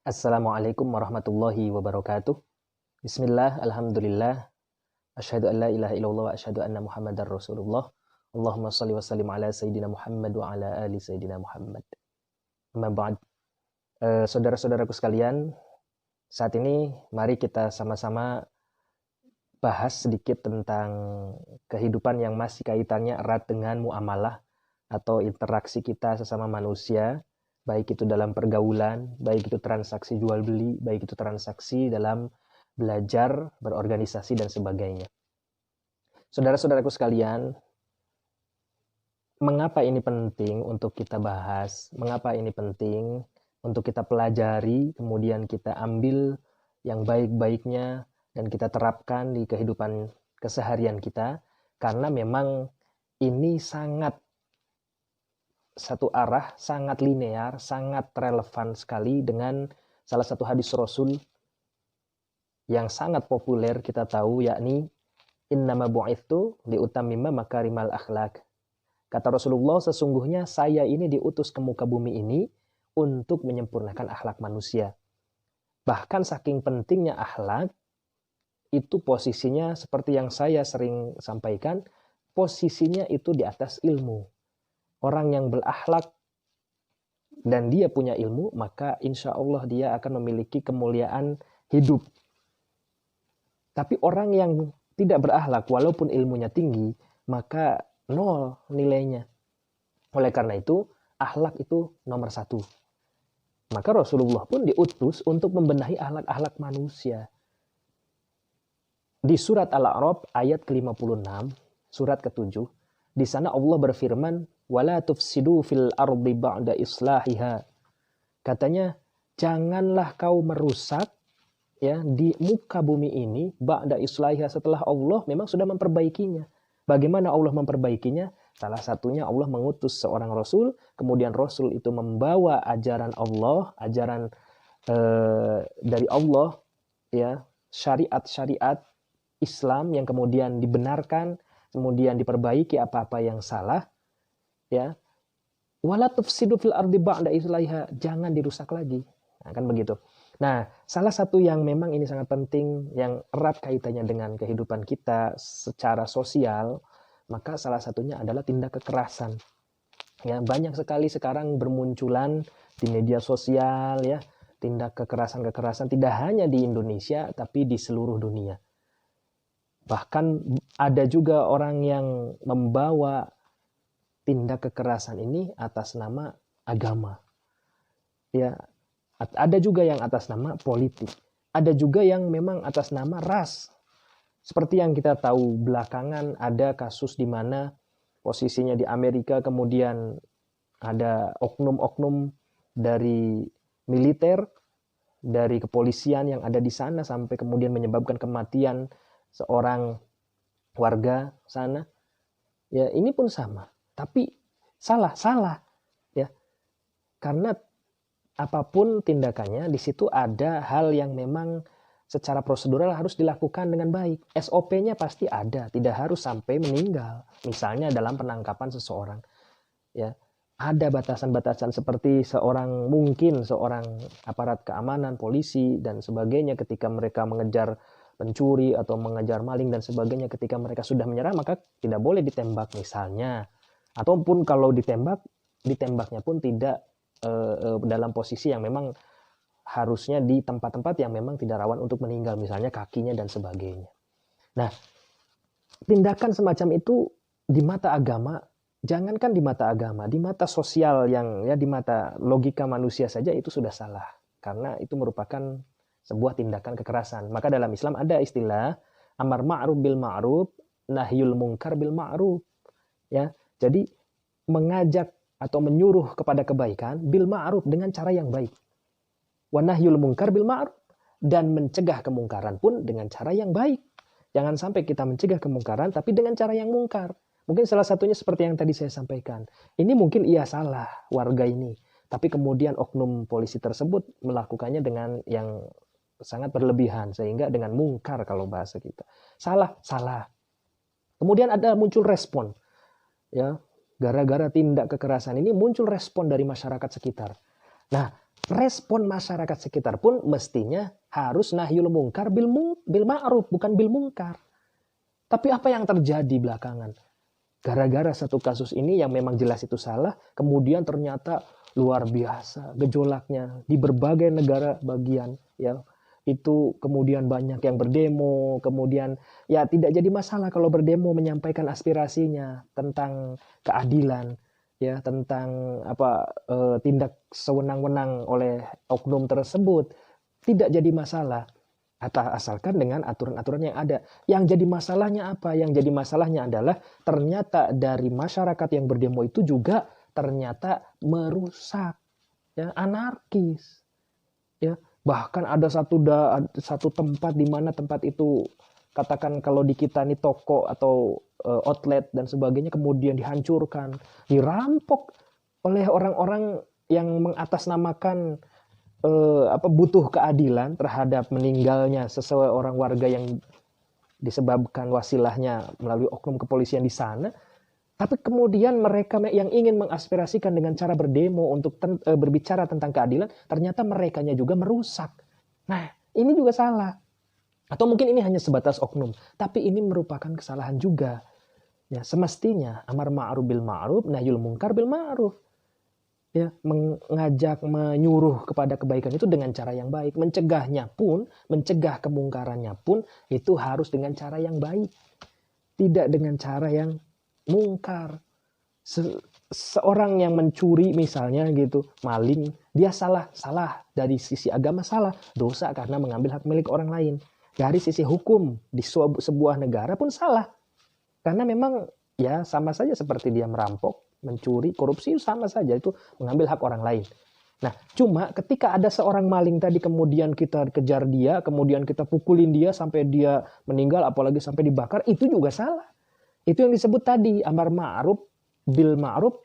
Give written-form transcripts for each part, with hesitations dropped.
Assalamualaikum warahmatullahi wabarakatuh. Bismillah, alhamdulillah. Asyhadu an la ilaha illallah wa asyhadu anna Muhammadar Rasulullah. Allahumma shalli wa sallim ala Sayyidina Muhammad wa ala ali Sayyidina Muhammad. Amma ba'd. Saudara-saudaraku sekalian, saat ini mari kita sama-sama bahas sedikit tentang kehidupan yang masih kaitannya erat dengan muamalah atau interaksi kita sesama manusia, baik itu dalam pergaulan, baik itu transaksi jual beli, baik itu transaksi dalam belajar, berorganisasi dan sebagainya. Saudara-saudaraku sekalian, mengapa ini penting untuk kita bahas? Mengapa ini penting untuk kita pelajari, kemudian kita ambil yang baik-baiknya dan kita terapkan di kehidupan keseharian kita? Karena memang ini sangat satu arah, sangat linear, sangat relevan sekali dengan salah satu hadis Rasul yang sangat populer kita tahu, yakni innama bu'ithtu liutammima makarimal akhlak. Kata Rasulullah, sesungguhnya saya ini diutus ke muka bumi ini untuk menyempurnakan akhlak manusia. Bahkan saking pentingnya akhlak, itu posisinya seperti yang saya sering sampaikan, posisinya itu di atas ilmu. Orang yang berakhlak dan dia punya ilmu, maka insya Allah dia akan memiliki kemuliaan hidup. Tapi orang yang tidak berakhlak, walaupun ilmunya tinggi, maka nol nilainya. Oleh karena itu, akhlak itu nomor satu. Maka Rasulullah pun diutus untuk membenahi akhlak-akhlak manusia. Di surat Al-A'raf ayat ke-56, surat ke-7, di sana Allah berfirman, wala tufsidu fil ardi ba'da islahiha. Katanya, janganlah kau merusak ya di muka bumi ini ba'da islahiha, setelah Allah memang sudah memperbaikinya. Bagaimana Allah memperbaikinya? Salah satunya Allah mengutus seorang rasul, kemudian rasul itu membawa ajaran Allah, ajaran dari Allah, ya, syariat-syariat Islam yang kemudian dibenarkan, kemudian diperbaiki apa-apa yang salah, ya. Wala tufsidu fil ardi ba'da islahiha, jangan dirusak lagi. Nah, kan begitu. Nah, salah satu yang memang ini sangat penting, yang erat kaitannya dengan kehidupan kita secara sosial, maka salah satunya adalah tindak kekerasan. Ya, banyak sekali sekarang bermunculan di media sosial, ya, tindak kekerasan-kekerasan tidak hanya di Indonesia tapi di seluruh dunia. Bahkan ada juga orang yang membawa tindak kekerasan ini atas nama agama. Ya, ada juga yang atas nama politik. Ada juga yang memang atas nama ras. Seperti yang kita tahu belakangan ada kasus di mana posisinya di Amerika, kemudian ada oknum-oknum dari militer, dari kepolisian yang ada di sana sampai kemudian menyebabkan kematian seorang warga sana. Ya, ini pun sama. Tapi salah ya. Karena apapun tindakannya, di situ ada hal yang memang secara prosedural harus dilakukan dengan baik. SOP-nya pasti ada, tidak harus sampai meninggal. Misalnya dalam penangkapan seseorang, ya, ada batasan-batasan seperti mungkin seorang aparat keamanan, polisi dan sebagainya, ketika mereka mengejar pencuri atau mengejar maling dan sebagainya, ketika mereka sudah menyerah maka tidak boleh ditembak misalnya. Ataupun kalau ditembaknya pun tidak dalam posisi yang memang harusnya di tempat-tempat yang memang tidak rawan untuk meninggal, misalnya kakinya dan sebagainya. Nah, tindakan semacam itu di mata agama, jangankan di mata agama, di mata sosial yang ya di mata logika manusia saja itu sudah salah, karena itu merupakan sebuah tindakan kekerasan. Maka dalam Islam ada istilah amar ma'ruf bil ma'ruf, nahyul munkar bil ma'ruf. Ya, jadi mengajak atau menyuruh kepada kebaikan bil ma'ruf, dengan cara yang baik. Wa nahyul munkar bil ma'ruf, dan mencegah kemungkaran pun dengan cara yang baik. Jangan sampai kita mencegah kemungkaran tapi dengan cara yang mungkar. Mungkin salah satunya seperti yang tadi saya sampaikan. Ini mungkin ia salah warga ini, tapi kemudian oknum polisi tersebut melakukannya dengan yang sangat berlebihan, sehingga dengan mungkar kalau bahasa kita. Salah. Kemudian muncul respon. Ya, gara-gara tindak kekerasan ini muncul respon dari masyarakat sekitar. Nah, respon masyarakat sekitar pun mestinya harus nahyul mungkar bil ma'ruf, bukan bil mungkar. Tapi apa yang terjadi belakangan? Gara-gara satu kasus ini yang memang jelas itu salah, kemudian ternyata luar biasa gejolaknya di berbagai negara bagian, ya. Itu kemudian banyak yang berdemo, kemudian ya tidak jadi masalah kalau berdemo menyampaikan aspirasinya tentang keadilan, ya, tentang tindak sewenang-wenang oleh oknum tersebut, tidak jadi masalah. Asalkan dengan aturan-aturan yang ada. Yang jadi masalahnya apa? Yang jadi masalahnya adalah ternyata dari masyarakat yang berdemo itu juga ternyata merusak, ya, anarkis, ya. Bahkan ada satu tempat di mana tempat itu, katakan kalau di kita ini toko atau outlet dan sebagainya, kemudian dihancurkan, dirampok oleh orang-orang yang mengatasnamakan butuh keadilan terhadap meninggalnya seseorang warga yang disebabkan wasilahnya melalui oknum kepolisian di sana. Tapi kemudian mereka yang ingin mengaspirasikan dengan cara berdemo untuk berbicara tentang keadilan, ternyata merekanya juga merusak. Nah, ini juga salah. Atau mungkin ini hanya sebatas oknum, tapi ini merupakan kesalahan juga. Ya, semestinya amar ma'ruf bil ma'ruf, nahyul munkar bil ma'ruf. Ya, mengajak, menyuruh kepada kebaikan itu dengan cara yang baik. Mencegahnya pun, mencegah kemungkarannya pun itu harus dengan cara yang baik. Tidak dengan cara yang mungkar. Seorang yang mencuri misalnya gitu, maling, dia salah dari sisi agama, salah, dosa karena mengambil hak milik orang lain. Dari sisi hukum di sebuah negara pun salah. Karena memang ya sama saja seperti dia merampok, mencuri, korupsi, sama saja itu mengambil hak orang lain. Nah, cuma ketika ada seorang maling tadi, kemudian kita kejar dia, kemudian kita pukulin dia sampai dia meninggal, apalagi sampai dibakar, itu juga salah. Itu yang disebut tadi amar ma'ruf bil ma'ruf,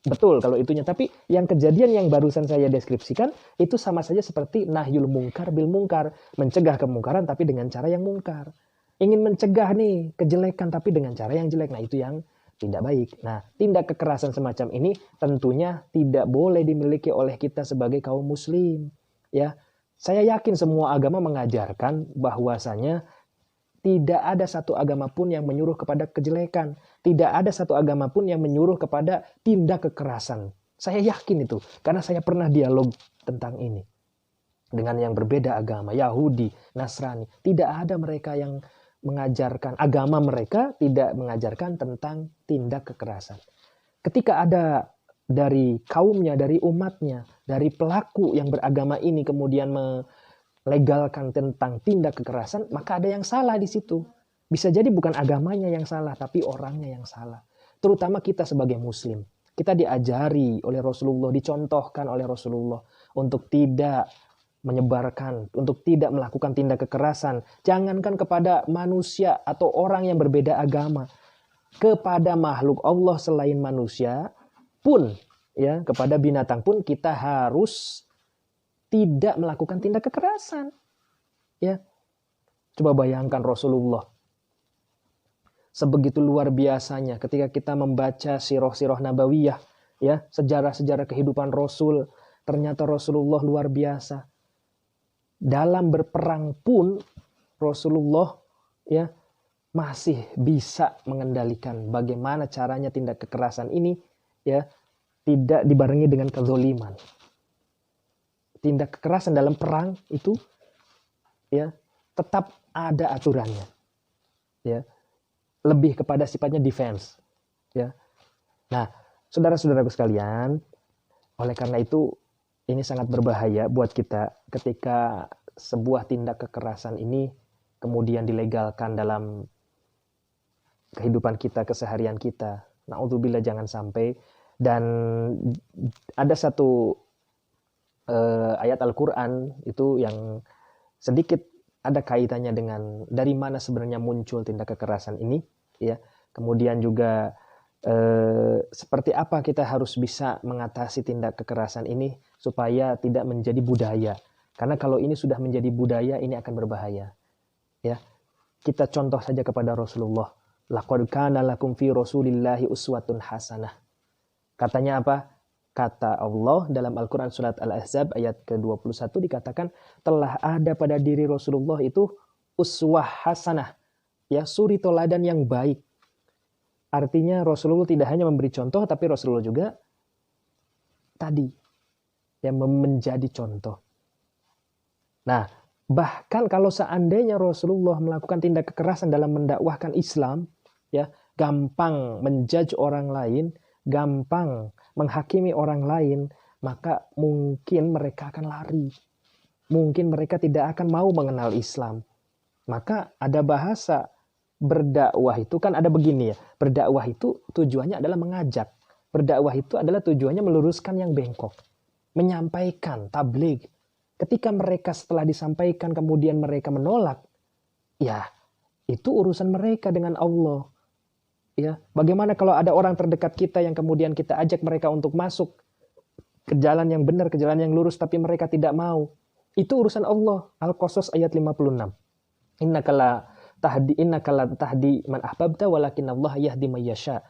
betul kalau itunya. Tapi yang kejadian yang barusan saya deskripsikan itu sama saja seperti nahyul mungkar bil mungkar, mencegah kemungkaran tapi dengan cara yang mungkar. Ingin mencegah nih kejelekan tapi dengan cara yang jelek. Nah, itu yang tidak baik. Nah, tindak kekerasan semacam ini tentunya tidak boleh dimiliki oleh kita sebagai kaum muslim. Ya, saya yakin semua agama mengajarkan bahwasanya tidak ada satu agama pun yang menyuruh kepada kejelekan. Tidak ada satu agama pun yang menyuruh kepada tindak kekerasan. Saya yakin itu, karena saya pernah dialog tentang ini dengan yang berbeda agama, Yahudi, Nasrani. Tidak ada mereka yang mengajarkan, agama mereka tidak mengajarkan tentang tindak kekerasan. Ketika ada dari kaumnya, dari umatnya, dari pelaku yang beragama ini kemudian melegalkan tentang tindak kekerasan, maka ada yang salah di situ. Bisa jadi bukan agamanya yang salah, tapi orangnya yang salah. Terutama kita sebagai muslim. Kita diajari oleh Rasulullah, dicontohkan oleh Rasulullah untuk tidak menyebarkan, untuk tidak melakukan tindak kekerasan. Jangankan kepada manusia atau orang yang berbeda agama, kepada makhluk Allah selain manusia pun, ya, kepada binatang pun kita harus tidak melakukan tindak kekerasan. Ya, coba bayangkan Rasulullah sebegitu luar biasanya ketika kita membaca sirah-sirah nabawiyah, ya, sejarah-sejarah kehidupan Rasul. Ternyata Rasulullah luar biasa. Dalam berperang pun Rasulullah, ya, masih bisa mengendalikan bagaimana caranya tindak kekerasan ini, ya, tidak dibarengi dengan kezoliman. Tindak kekerasan dalam perang itu, ya, tetap ada aturannya, ya, lebih kepada sifatnya defense, ya. Nah, saudara-saudaraku sekalian, oleh karena itu ini sangat berbahaya buat kita ketika sebuah tindak kekerasan ini kemudian dilegalkan dalam kehidupan kita, keseharian kita. Na'udzubillah, jangan sampai. Dan ada satu ayat Al-Quran itu yang sedikit ada kaitannya dengan dari mana sebenarnya muncul tindak kekerasan ini, ya. Kemudian juga seperti apa kita harus bisa mengatasi tindak kekerasan ini supaya tidak menjadi budaya. Karena kalau ini sudah menjadi budaya, ini akan berbahaya. Ya, kita contoh saja kepada Rasulullah. Laqad kana lakum fi Rasulillahi uswatun hasanah. Katanya apa? Kata Allah dalam Al-Quran surat Al-Ahzab ayat ke-21 dikatakan telah ada pada diri Rasulullah itu uswah hasanah, ya, suri toladan yang baik. Artinya Rasulullah tidak hanya memberi contoh, tapi Rasulullah juga tadi yang menjadi contoh. Nah, bahkan kalau seandainya Rasulullah melakukan tindak kekerasan dalam mendakwahkan Islam, ya, gampang menjudge orang lain, gampang menghakimi orang lain, maka mungkin mereka akan lari. Mungkin mereka tidak akan mau mengenal Islam. Maka ada bahasa berdakwah itu kan ada begini ya. Berdakwah itu tujuannya adalah mengajak. Berdakwah itu adalah tujuannya meluruskan yang bengkok. Menyampaikan, tabligh. Ketika mereka setelah disampaikan kemudian mereka menolak, ya itu urusan mereka dengan Allah. Ya, bagaimana kalau ada orang terdekat kita yang kemudian kita ajak mereka untuk masuk ke jalan yang benar, ke jalan yang lurus, tapi mereka tidak mau. Itu urusan Allah. Al-Qasas ayat 56. Innaka la tahdi man ahbabta walakin Allah yahdi may yasha.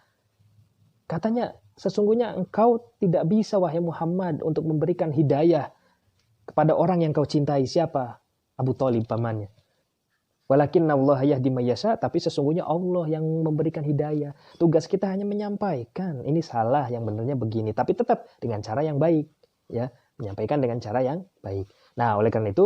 Katanya, sesungguhnya engkau tidak bisa wahai Muhammad untuk memberikan hidayah kepada orang yang kau cintai. Siapa? Abu Thalib pamannya. Walakin Allah yahdi may yasha, tapi sesungguhnya Allah yang memberikan hidayah. Tugas kita hanya menyampaikan, ini salah, yang benarnya begini, tapi tetap dengan cara yang baik, ya, menyampaikan dengan cara yang baik. Nah, oleh karena itu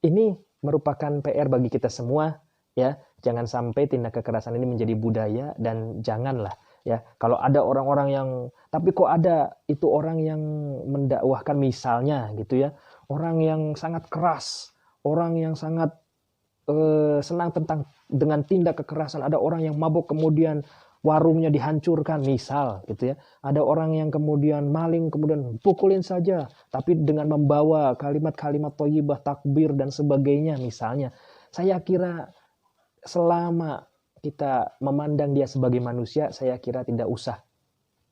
ini merupakan PR bagi kita semua, ya. Jangan sampai tindak kekerasan ini menjadi budaya, dan janganlah, ya, kalau ada orang-orang yang tapi kok ada itu orang yang mendakwahkan misalnya gitu ya, orang yang sangat keras, orang yang sangat senang dengan tindak kekerasan, ada orang yang mabuk kemudian warungnya dihancurkan misal gitu ya, ada orang yang kemudian maling kemudian pukulin saja tapi dengan membawa kalimat-kalimat thayyibah, takbir dan sebagainya misalnya. Saya kira selama kita memandang dia sebagai manusia, saya kira tidak usah,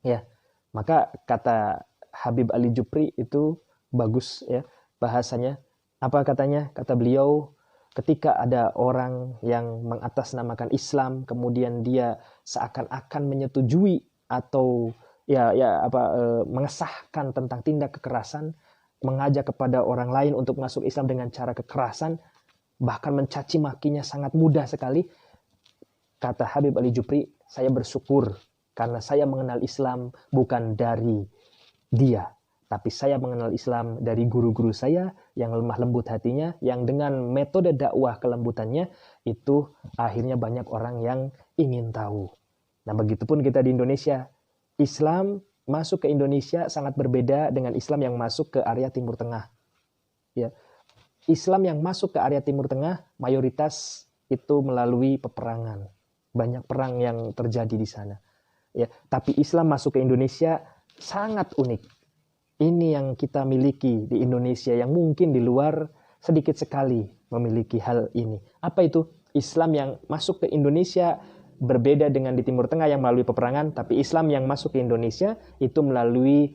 ya. Maka kata Habib Ali Jupri itu bagus, ya, bahasanya. Apa katanya? Kata beliau, ketika ada orang yang mengatasnamakan Islam, kemudian dia seakan-akan menyetujui atau mengesahkan tentang tindak kekerasan, mengajak kepada orang lain untuk masuk Islam dengan cara kekerasan, bahkan mencaci makinya sangat mudah sekali. Kata Habib Ali Jupri, saya bersyukur karena saya mengenal Islam bukan dari dia, tapi saya mengenal Islam dari guru-guru saya yang lemah lembut hatinya, yang dengan metode dakwah kelembutannya itu akhirnya banyak orang yang ingin tahu. Nah, begitupun kita di Indonesia. Islam masuk ke Indonesia sangat berbeda dengan Islam yang masuk ke area Timur Tengah. Ya. Islam yang masuk ke area Timur Tengah mayoritas itu melalui peperangan. Banyak perang yang terjadi di sana. Ya, tapi Islam masuk ke Indonesia sangat unik. Ini yang kita miliki di Indonesia yang mungkin di luar sedikit sekali memiliki hal ini. Apa itu? Islam yang masuk ke Indonesia berbeda dengan di Timur Tengah yang melalui peperangan, tapi Islam yang masuk ke Indonesia itu melalui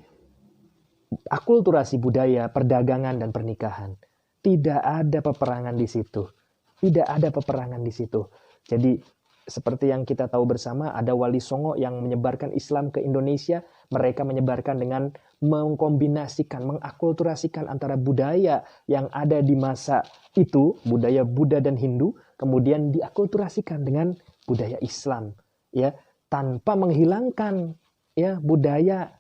akulturasi budaya, perdagangan dan pernikahan. Tidak ada peperangan di situ. Tidak ada peperangan di situ. Jadi seperti yang kita tahu bersama, ada Wali Songo yang menyebarkan Islam ke Indonesia. Mereka menyebarkan dengan mengkombinasikan, mengakulturasikan antara budaya yang ada di masa itu, budaya Buddha dan Hindu, kemudian diakulturasikan dengan budaya Islam, ya, tanpa menghilangkan, ya, budaya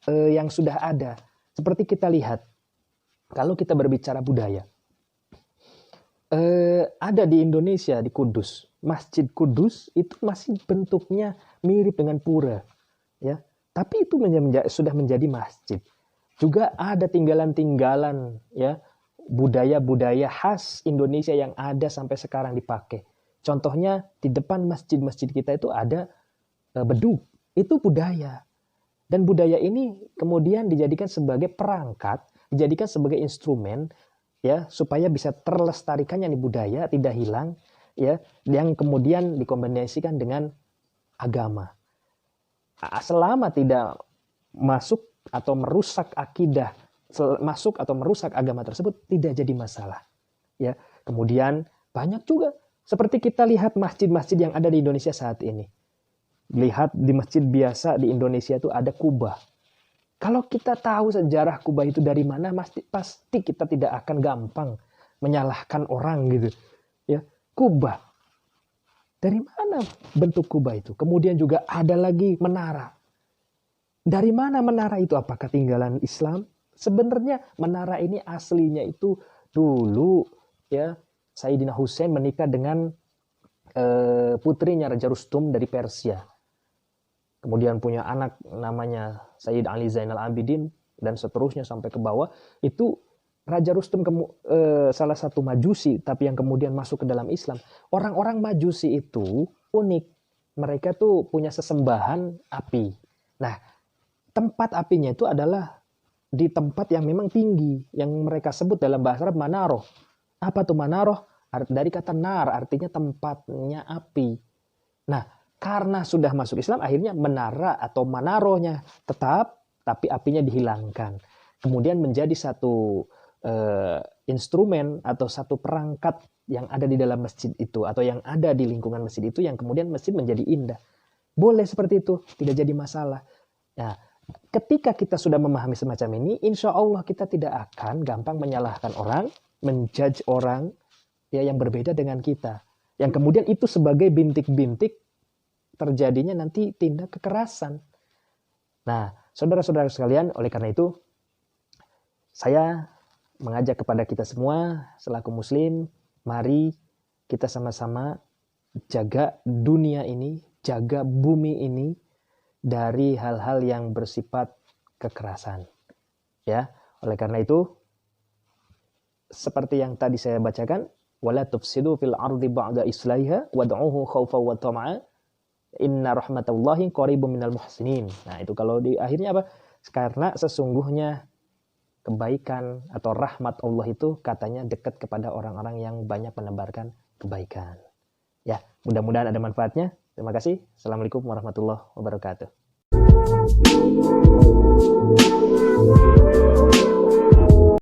yang sudah ada. Seperti kita lihat, kalau kita berbicara budaya, ada di Indonesia, di Kudus, Masjid Kudus itu masih bentuknya mirip dengan pura, ya. Tapi itu sudah menjadi masjid. Juga ada tinggalan-tinggalan, ya, budaya-budaya khas Indonesia yang ada sampai sekarang dipakai. Contohnya di depan masjid-masjid kita itu ada beduk. Itu budaya. Dan budaya ini kemudian dijadikan sebagai perangkat, dijadikan sebagai instrumen, ya, supaya bisa terlestarikannya nih budaya, tidak hilang, ya, yang kemudian dikombinasikan dengan agama. Selama tidak masuk atau merusak akidah, masuk atau merusak agama tersebut, tidak jadi masalah, ya. Kemudian banyak juga seperti kita lihat masjid-masjid yang ada di Indonesia saat ini. Lihat di masjid biasa di Indonesia itu ada kubah. Kalau kita tahu sejarah Kubah itu dari mana, pasti kita tidak akan gampang menyalahkan orang gitu. Ya, Kubah. Dari mana bentuk Kubah itu? Kemudian juga ada lagi menara. Dari mana menara itu? Apakah tinggalan Islam? Sebenarnya menara ini aslinya itu dulu ya Sayyidina Husain menikah dengan putrinya Raja Rustum dari Persia. Kemudian punya anak namanya Sayyid Ali Zainal Abidin dan seterusnya sampai ke bawah. Itu Raja Rustum salah satu Majusi tapi yang kemudian masuk ke dalam Islam. Orang-orang Majusi itu unik. Mereka tuh punya sesembahan api. Nah, tempat apinya itu adalah di tempat yang memang tinggi, yang mereka sebut dalam bahasa Arab manaroh. Apa tuh manaroh? Dari kata nar, artinya tempatnya api. Nah, karena sudah masuk Islam, akhirnya menara atau manarohnya tetap, tapi apinya dihilangkan. Kemudian menjadi satu instrumen atau satu perangkat yang ada di dalam masjid itu, atau yang ada di lingkungan masjid itu, yang kemudian masjid menjadi indah. Boleh seperti itu, tidak jadi masalah. Nah, ketika kita sudah memahami semacam ini, insya Allah kita tidak akan gampang menyalahkan orang, menjudge orang ya yang berbeda dengan kita. Yang kemudian itu sebagai bintik-bintik terjadinya nanti tindak kekerasan. Nah, saudara-saudara sekalian, oleh karena itu, saya mengajak kepada kita semua, selaku muslim, mari kita sama-sama jaga dunia ini, jaga bumi ini, dari hal-hal yang bersifat kekerasan. Ya, oleh karena itu seperti yang tadi saya bacakan, wala tufsidu fil ardi ba'da islahiha wad'uhu khaufan wa tama'a inna rahmatallahi qaribun minal muhsinin. Nah, itu kalau di akhirnya apa? Karena sesungguhnya kebaikan atau rahmat Allah itu katanya dekat kepada orang-orang yang banyak menebarkan kebaikan. Ya, mudah-mudahan ada manfaatnya. Terima kasih. Assalamualaikum warahmatullahi wabarakatuh.